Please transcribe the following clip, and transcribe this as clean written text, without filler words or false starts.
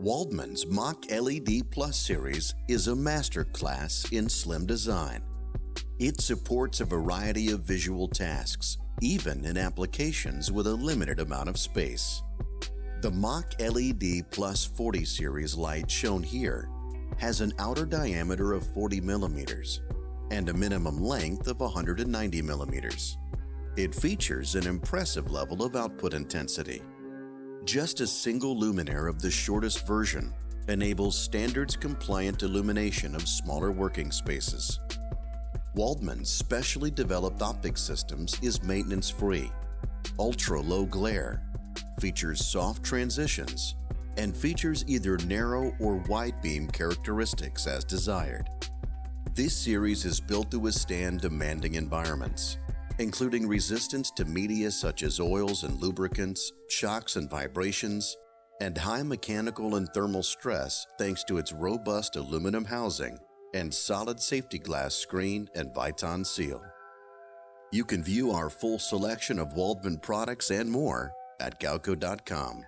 Waldmann's Mach LED Plus series is a masterclass in slim design. It supports a variety of visual tasks, even in applications with a limited amount of space. The Mach LED Plus 40 series light shown here has an outer diameter of 40 millimeters and a minimum length of 190 millimeters. It features an impressive level of output intensity. Just a single luminaire of the shortest version enables standards-compliant illumination of smaller working spaces. Waldmann's specially developed optic systems is maintenance-free, ultra-low glare, features soft transitions, and features either narrow or wide beam characteristics as desired. This series is built to withstand demanding environments, including resistance to media such as oils and lubricants, shocks and vibrations, and high mechanical and thermal stress thanks to its robust aluminum housing and solid safety glass screen and Viton seal. You can view our full selection of Waldmann products and more at Galco.com.